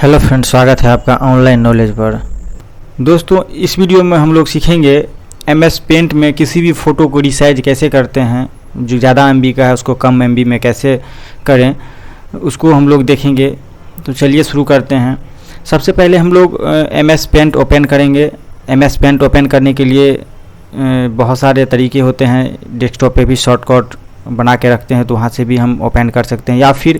Hello friends, स्वागत है आपका ऑनलाइन नॉलेज पर। दोस्तों, इस वीडियो में हम लोग सीखेंगे MS पेंट में किसी भी फ़ोटो को रिसाइज कैसे करते हैं। जो ज़्यादा MB का है उसको कम MB में कैसे करें, उसको हम लोग देखेंगे। तो चलिए शुरू करते हैं। सबसे पहले हम लोग MS पेंट ओपन करेंगे। MS पेंट ओपन करने के लिए बहुत सारे तरीके होते हैं। डेस्कटॉप पे भी शॉर्टकट बना के रखते हैं, तो वहाँ से भी हम ओपन कर सकते हैं, या फिर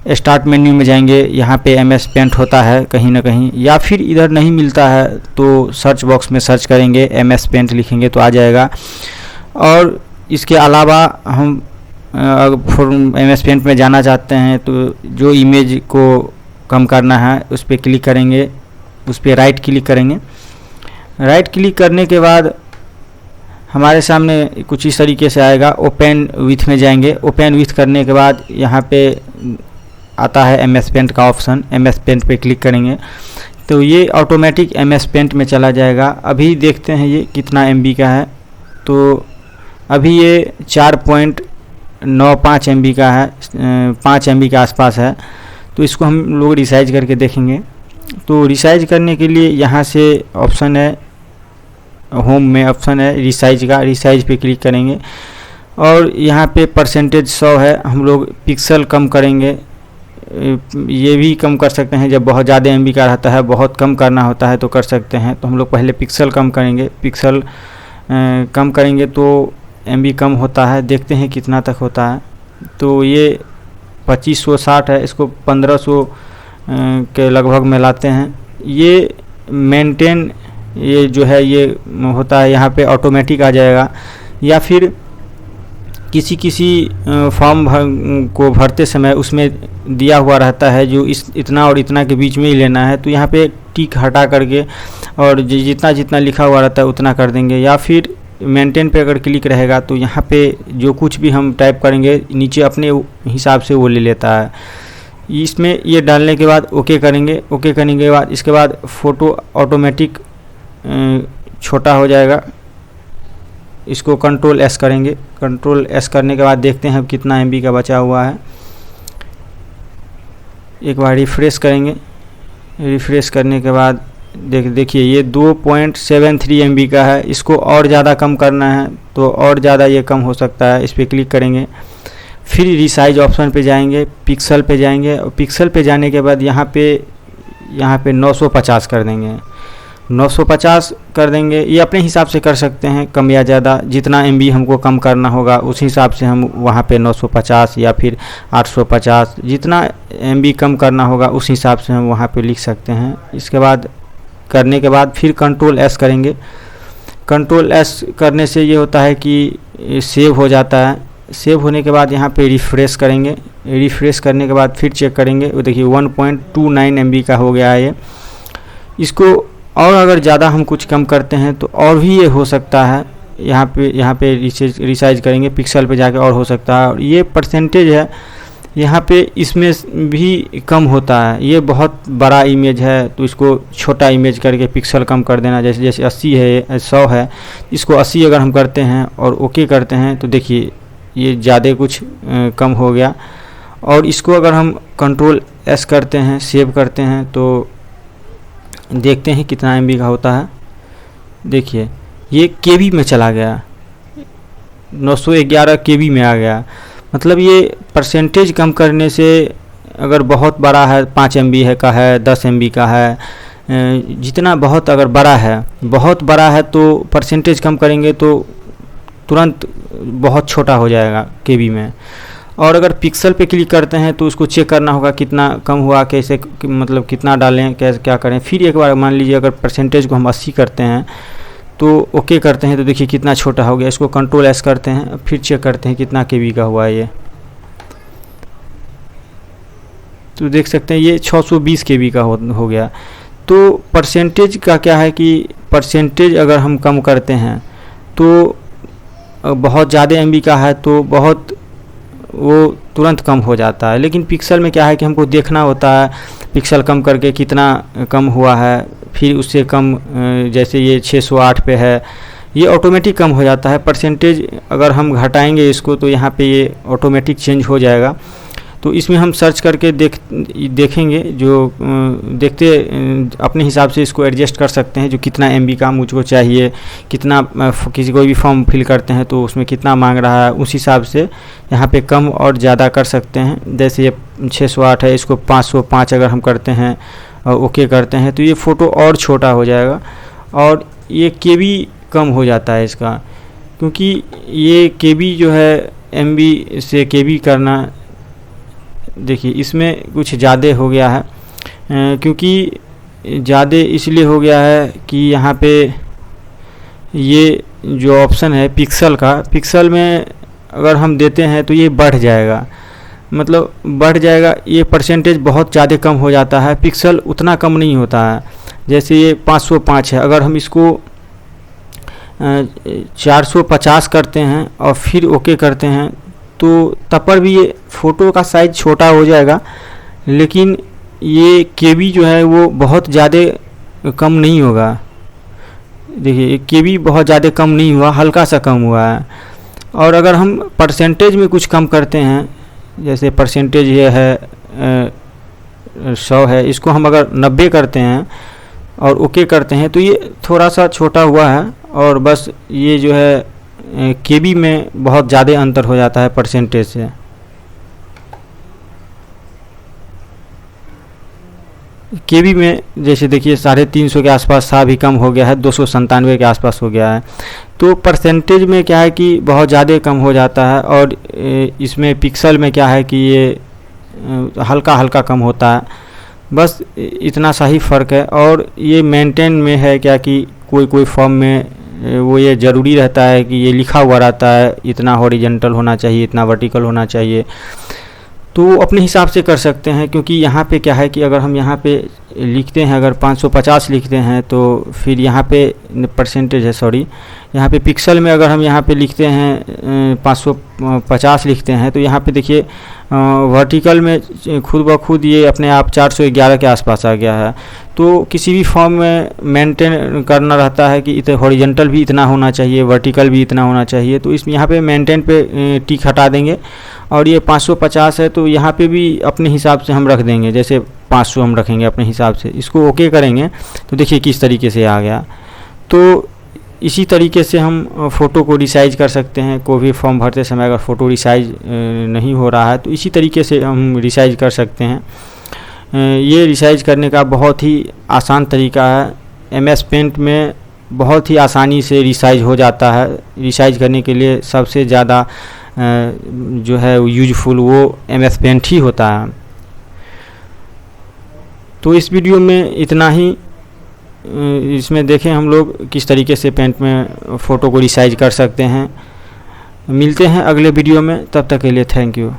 स्टार्ट मेन्यू में जाएंगे, यहाँ पे MS पेंट होता है कहीं ना कहीं, या फिर इधर नहीं मिलता है तो सर्च बॉक्स में सर्च करेंगे, MS पेंट लिखेंगे तो आ जाएगा। और इसके अलावा हम MS पेंट में जाना चाहते हैं तो जो इमेज को कम करना है उस पर क्लिक करेंगे, उस पर राइट क्लिक करेंगे। राइट क्लिक करने के बाद हमारे सामने कुछ इस तरीके से आएगा। ओपन विथ में जाएंगे। ओपन विथ करने के बाद यहाँ पे आता है MS पेंट का ऑप्शन। MS पेंट पे क्लिक करेंगे तो ये ऑटोमेटिक MS पेंट में चला जाएगा। अभी देखते हैं ये कितना MB का है। तो अभी ये 4.95 MB का है, 5 MB के आसपास है। तो इसको हम लोग रिसाइज करके देखेंगे। तो रिसाइज करने के लिए यहाँ से ऑप्शन है, होम में ऑप्शन है रिसाइज का। रिसाइज पे क्लिक करेंगे और यहाँ पे परसेंटेज 100 है। हम लोग पिक्सल कम करेंगे। ये भी कम कर सकते हैं जब बहुत ज़्यादा MB का रहता है, बहुत कम करना होता है तो कर सकते हैं। तो हम लोग पहले पिक्सल कम करेंगे। पिक्सल कम करेंगे तो MB कम होता है। देखते हैं कितना तक होता है। तो ये 2560 है, इसको 1500 के लगभग में लाते हैं। ये मेंटेन, ये जो है ये होता है, यहाँ पे ऑटोमेटिक आ जाएगा। या फिर किसी फॉर्म को भरते समय उसमें दिया हुआ रहता है जो इतना और इतना के बीच में ही लेना है, तो यहाँ पे टिक हटा करके और जितना जितना लिखा हुआ रहता है उतना कर देंगे। या फिर मेंटेन पे अगर क्लिक रहेगा तो यहाँ पे जो कुछ भी हम टाइप करेंगे नीचे अपने हिसाब से वो ले लेता है। इसमें ये डालने के बाद ओके करेंगे। ओके करने के बाद इसके बाद फ़ोटो ऑटोमेटिक छोटा हो जाएगा। इसको कंट्रोल S करेंगे। कंट्रोल S करने के बाद देखते हैं कितना MB का बचा हुआ है। एक बार रिफ़्रेश करेंगे। रिफ़्रेश करने के बाद देखिए ये 2.73 MB का है। इसको और ज़्यादा कम करना है तो और ज़्यादा ये कम हो सकता है। इस पर क्लिक करेंगे, फिर रिसाइज ऑप्शन पे जाएंगे, पिक्सल पे जाएंगे और पिक्सल पे जाने के बाद यहाँ पे 950 कर देंगे। 950 कर देंगे। ये अपने हिसाब से कर सकते हैं कम या ज़्यादा। जितना MB हमको कम करना होगा उस हिसाब से हम वहाँ पे 950 या फिर 850, जितना MB कम करना होगा उस हिसाब से हम वहाँ पे लिख सकते हैं। इसके बाद करने के बाद फिर कंट्रोल S करेंगे। कंट्रोल S करने से ये होता है कि सेव हो जाता है। सेव होने के बाद यहाँ पे रिफ़्रेश करेंगे। रिफ़्रेश करने के बाद फिर चेक करेंगे। वो देखिए 1.29 MB का हो गया है ये। इसको और अगर ज़्यादा हम कुछ कम करते हैं तो और भी ये हो सकता है। यहाँ पे रिसाइज करेंगे, पिक्सल पे जाके और हो सकता है। और ये परसेंटेज है, यहाँ पे इसमें भी कम होता है। ये बहुत बड़ा इमेज है तो इसको छोटा इमेज करके पिक्सल कम कर देना। जैसे 80 है, 100 है, इसको 80 अगर हम करते हैं और ओके करते हैं तो देखिए ये ज़्यादा कुछ कम हो गया। और इसको अगर हम कंट्रोल S करते हैं, सेव करते हैं, तो देखते हैं कितना MB का होता है। देखिए ये KB में चला गया, 911 KB में आ गया। मतलब ये परसेंटेज कम करने से अगर बहुत बड़ा है, 5 MB है का है, 10 MB का है, जितना बहुत अगर बहुत बड़ा है तो परसेंटेज कम करेंगे तो तुरंत बहुत छोटा हो जाएगा KB में। और अगर पिक्सल पे क्लिक करते हैं तो उसको चेक करना होगा कितना कम हुआ, कैसे मतलब कितना डालें, कैसे क्या करें। फिर एक बार मान लीजिए अगर परसेंटेज को हम 80 करते हैं तो ओके करते हैं तो देखिए कितना छोटा हो गया। इसको कंट्रोल S करते हैं, फिर चेक करते हैं कितना KB का हुआ है ये। तो देख सकते हैं ये 620 KB का हो गया। तो परसेंटेज का क्या है कि परसेंटेज अगर हम कम करते हैं तो बहुत ज़्यादा MB का है तो बहुत वो तुरंत कम हो जाता है। लेकिन पिक्सल में क्या है कि हमको देखना होता है पिक्सल कम करके कितना कम हुआ है। फिर उससे कम, जैसे ये 608 पे है, ये ऑटोमेटिक कम हो जाता है। परसेंटेज अगर हम घटाएंगे इसको तो यहाँ पे ये ऑटोमेटिक चेंज हो जाएगा। तो तो इसमें हम सर्च करके देखेंगे, जो देखते अपने हिसाब से इसको एडजस्ट कर सकते हैं, जो कितना MB का मुझको चाहिए, कितना किसी कोई भी फॉर्म फिल करते हैं तो उसमें कितना मांग रहा है, उस हिसाब से यहाँ पे कम और ज़्यादा कर सकते हैं। जैसे ये 608 है, इसको 505 अगर हम करते हैं और ओके करते हैं तो ये फ़ोटो और छोटा हो जाएगा और ये KB कम हो जाता है इसका, क्योंकि ये KB जो है MB से KB करना, देखिए इसमें कुछ ज़्यादा हो गया है, क्योंकि ज़्यादा इसलिए हो गया है कि यहाँ पे ये जो ऑप्शन है पिक्सल का, पिक्सल में अगर हम देते हैं तो ये बढ़ जाएगा, मतलब बढ़ जाएगा, ये परसेंटेज बहुत ज़्यादा कम हो जाता है, पिक्सल उतना कम नहीं होता है। जैसे ये 505 है, अगर हम इसको 450 करते हैं और फिर ओके करते हैं तो तब पर भी ये फ़ोटो का साइज़ छोटा हो जाएगा, लेकिन ये KB जो है वो बहुत ज़्यादा कम नहीं होगा। देखिए KB बहुत ज़्यादा कम नहीं हुआ, हल्का सा कम हुआ है। और अगर हम परसेंटेज में कुछ कम करते हैं, जैसे परसेंटेज ये है 100 है, इसको हम अगर 90 करते हैं और ओके करते हैं तो ये थोड़ा सा छोटा हुआ है, और बस ये जो है KB में बहुत ज़्यादा अंतर हो जाता है परसेंटेज से। KB में जैसे देखिए 350 के आसपास था, अभी कम हो गया है, 297 के आसपास हो गया है। तो परसेंटेज में क्या है कि बहुत ज़्यादा कम हो जाता है, और इसमें पिक्सल में क्या है कि ये हल्का हल्का कम होता है, बस इतना सा ही फ़र्क है। और ये मेंटेन में है क्या कि कोई फॉर्म में वो ये ज़रूरी रहता है कि ये लिखा हुआ रहता है इतना हॉरिजॉन्टल होना चाहिए, इतना वर्टिकल होना चाहिए, तो वो अपने हिसाब से कर सकते हैं। क्योंकि यहाँ पे क्या है कि अगर हम यहाँ पे लिखते हैं, अगर 550 लिखते हैं तो फिर यहाँ पे परसेंटेज है, सॉरी, यहाँ पे पिक्सल में अगर हम यहाँ पे लिखते हैं 550 लिखते हैं तो यहाँ पे देखिए वर्टिकल में खुद ब खुद ये अपने आप 411 के आसपास आ गया है। तो किसी भी फॉर्म में मेंटेन करना रहता है कि इतने हॉरिजॉन्टल भी इतना होना चाहिए, वर्टिकल भी इतना होना चाहिए, तो इस यहाँ पे मेंटेन पे टिक हटा देंगे। और ये 550 है तो यहाँ पे भी अपने हिसाब से हम रख देंगे, जैसे 500 हम रखेंगे अपने हिसाब से, इसको ओके करेंगे तो देखिए किस तरीके से आ गया। तो इसी तरीके से हम फ़ोटो को रिसाइज कर सकते हैं। कोई भी फॉर्म भरते समय अगर फ़ोटो रिसाइज नहीं हो रहा है तो इसी तरीके से हम रिसाइज कर सकते हैं। ये रिसाइज करने का बहुत ही आसान तरीका है। MS पेंट में बहुत ही आसानी से रिसाइज हो जाता है। रिसाइज करने के लिए सबसे ज़्यादा जो है यूजफुल वो MS पेंट ही होता है। तो इस वीडियो में इतना ही। इसमें देखें हम लोग किस तरीके से पेंट में फ़ोटो को रिसाइज कर सकते हैं। मिलते हैं अगले वीडियो में, तब तक के लिए थैंक यू।